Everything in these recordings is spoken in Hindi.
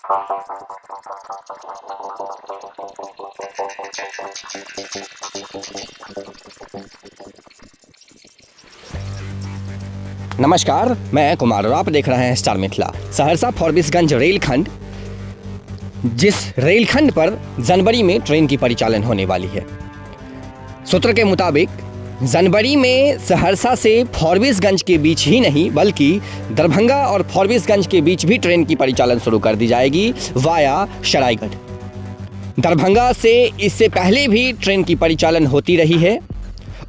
नमस्कार, मैं कुमार और आप देख रहे हैं स्टार मिथिला। सहरसा फॉरबिसगंज रेलखंड, जिस रेलखंड पर जनवरी में ट्रेन की परिचालन होने वाली है। सूत्र के मुताबिक जनवरी में सहरसा से फॉरबिसगंज के बीच ही नहीं बल्कि दरभंगा और फॉरबिसगंज के बीच भी ट्रेन की परिचालन शुरू कर दी जाएगी वाया सरायगढ़। दरभंगा से इससे पहले भी ट्रेन की परिचालन होती रही है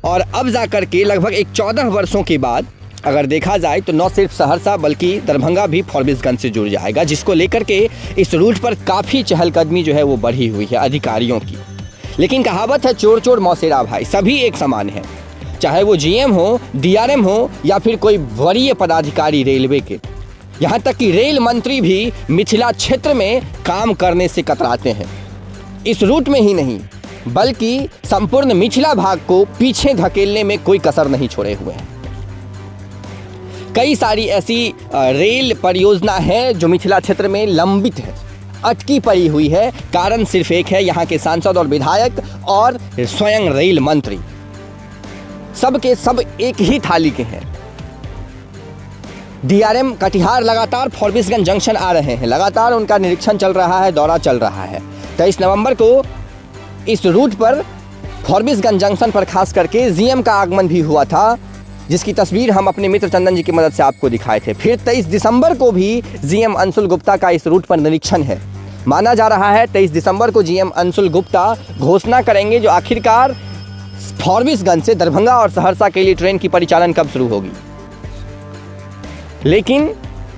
और अब जाकर के लगभग 14 वर्षों के बाद अगर देखा जाए तो न सिर्फ सहरसा बल्कि दरभंगा भी फॉरबिसगंज से जुड़ जाएगा, जिसको लेकर के इस रूट पर काफ़ी चहलकदमी जो है वो बढ़ी हुई है अधिकारियों की। लेकिन कहावत है चोर चोर मौसेरा भाई, सभी एक समान है, चाहे वो जीएम हो, डीआरएम हो या फिर कोई वरीय पदाधिकारी रेलवे के। यहाँ तक कि रेल मंत्री भी मिथिला क्षेत्र में काम करने से कतराते हैं। इस रूट में ही नहीं बल्कि संपूर्ण मिथिला भाग को पीछे धकेलने में कोई कसर नहीं छोड़े हुए हैं। कई सारी ऐसी रेल परियोजना है जो मिथिला क्षेत्र में लंबित है, अटकी पड़ी हुई है। कारण सिर्फ एक है, यहाँ के सांसद और विधायक और स्वयं रेल मंत्री सब के सब एक ही थाली के हैं। डीआरएम कटिहार लगातार फॉरबिसगंज जंक्शन आ रहे हैं, लगातार उनका निरीक्षण चल रहा है, दौरा चल रहा है। 23 नवंबर को इस रूट पर फॉरबिसगंज जंक्शन पर खास करके जीएम का आगमन भी हुआ था, जिसकी तस्वीर हम अपने मित्र चंदन जी की मदद से आपको दिखाए थे। फिर 23 दिसंबर को भी जीएम अंशुल गुप्ता का इस रूट पर निरीक्षण है। माना जा रहा है 23 दिसंबर को जीएम अंशुल गुप्ता घोषणा करेंगे जो आखिरकार फॉरबिसगंज से दरभंगा और सहरसा के लिए ट्रेन की परिचालन कब शुरू होगी। लेकिन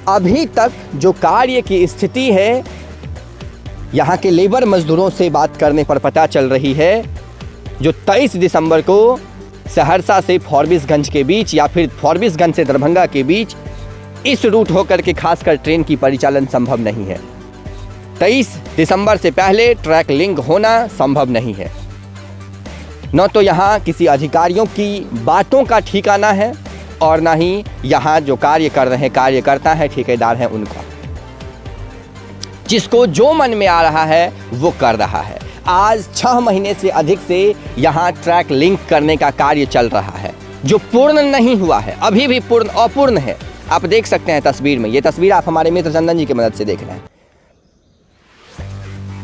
अभी तक जो कार्य की स्थिति है, यहाँ के लेबर मजदूरों से बात करने पर पता चल रही है, जो 23 दिसंबर को सहरसा से फॉरबिसगंज के बीच या फिर फॉरबिसगंज से दरभंगा के बीच इस रूट होकर के खासकर ट्रेन की परिचालन संभव नहीं है। 23 दिसंबर से पहले ट्रैक लिंक होना संभव नहीं है। न तो यहाँ किसी अधिकारियों की बातों का ठिकाना है और ना ही यहाँ जो कार्य कर रहे हैं, कार्यकर्ता है, ठेकेदार हैं, उनका जिसको जो मन में आ रहा है वो कर रहा है। आज 6 महीने से अधिक से यहाँ ट्रैक लिंक करने का कार्य चल रहा है जो पूर्ण नहीं हुआ है, अभी भी पूर्ण अपूर्ण है। आप देख सकते हैं तस्वीर में, ये तस्वीर आप हमारे मित्र चंदन जी की मदद से देख रहे हैं।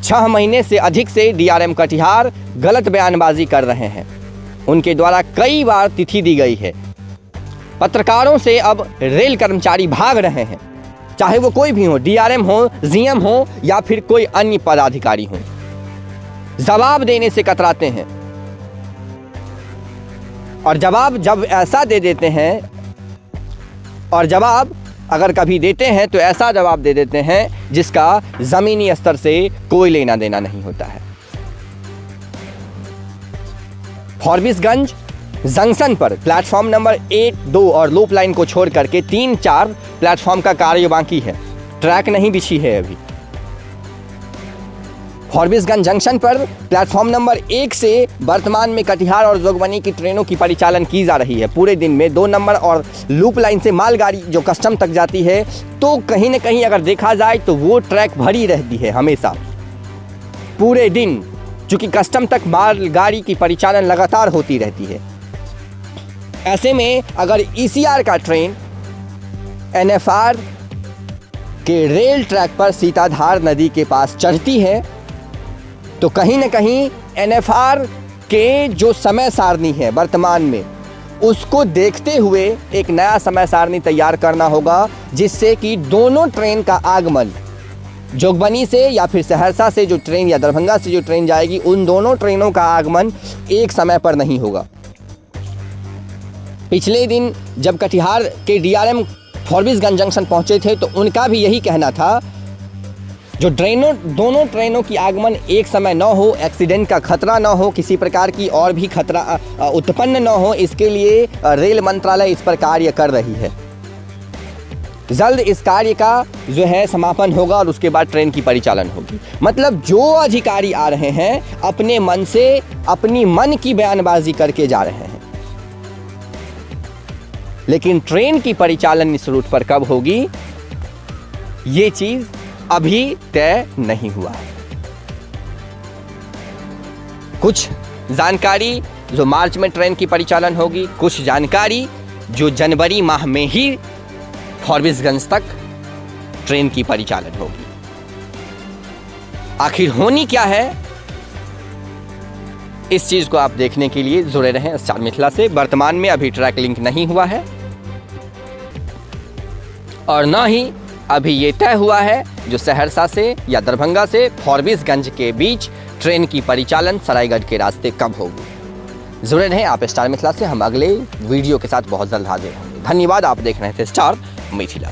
6 महीने से अधिक से डीआरएम कटिहार गलत बयानबाजी कर रहे हैं। उनके द्वारा कई बार तिथि दी गई है। पत्रकारों से अब रेल कर्मचारी भाग रहे हैं, चाहे वो कोई भी हो, डीआरएम हो, जीएम हो या फिर कोई अन्य पदाधिकारी हो, जवाब देने से कतराते हैं। और जवाब जब ऐसा दे देते हैं, और जवाब अगर कभी देते हैं तो ऐसा जवाब दे देते हैं जिसका जमीनी स्तर से कोई लेना देना नहीं होता है। फॉरबिसगंज जंक्शन पर प्लेटफॉर्म नंबर 1, 2 और लूप लाइन को छोड़ करके 3, 4 प्लेटफॉर्म का कार्य बाकी है। ट्रैक नहीं बिछी है अभी। फॉरबिसगंज जंक्शन पर प्लेटफॉर्म नंबर 1 से वर्तमान में कटिहार और जोगबनी की ट्रेनों की परिचालन की जा रही है। पूरे दिन में 2 नंबर और लूप लाइन से मालगाड़ी जो कस्टम तक जाती है, तो कहीं न कहीं अगर देखा जाए तो वो ट्रैक भरी रहती है हमेशा पूरे दिन, चूँकि कस्टम तक मालगाड़ी की परिचालन लगातार होती रहती है। ऐसे में अगर ईसीआर का ट्रेन एनएफआर के रेल ट्रैक पर सीताधार नदी के पास चढ़ती है तो कहीं न कहीं एनएफआर के जो समय सारणी है वर्तमान में, उसको देखते हुए एक नया समय सारणी तैयार करना होगा, जिससे कि दोनों ट्रेन का आगमन जोगबनी से या फिर सहरसा से जो ट्रेन या दरभंगा से जो ट्रेन जाएगी, उन दोनों ट्रेनों का आगमन एक समय पर नहीं होगा। पिछले दिन जब कटिहार के डीआरएम फॉरबिसगंज जंक्शन पहुंचे थे तो उनका भी यही कहना था, जो दोनों ट्रेनों की आगमन एक समय न हो, एक्सीडेंट का खतरा न हो, किसी प्रकार की और भी खतरा उत्पन्न न हो, इसके लिए रेल मंत्रालय इस पर कार्य कर रही है। जल्द इस कार्य का जो है समापन होगा और उसके बाद ट्रेन की परिचालन होगी। मतलब जो अधिकारी आ रहे हैं अपने मन से अपनी मन की बयानबाजी करके जा रहे हैं, लेकिन ट्रेन की परिचालन इस रूट पर कब होगी, ये चीज़ अभी तय नहीं हुआ है। कुछ जानकारी जो मार्च में ट्रेन की परिचालन होगी, कुछ जानकारी जो जनवरी माह में ही फॉरबिसगंज तक ट्रेन की परिचालन होगी। आखिर होनी क्या है, इस चीज को आप देखने के लिए जुड़े रहें स्टार मिथिला से। वर्तमान में अभी ट्रैक लिंक नहीं हुआ है और न ही अभी ये तय हुआ है जो सहरसा से या दरभंगा से फॉरबिसगंज के बीच ट्रेन की परिचालन सरायगढ़ के रास्ते कब होगी। जुड़े रहें आप स्टार मिथिला से। हम अगले वीडियो के साथ बहुत जल्द हाजिर होंगे। धन्यवाद। आप देख रहे थे स्टार मिथिला।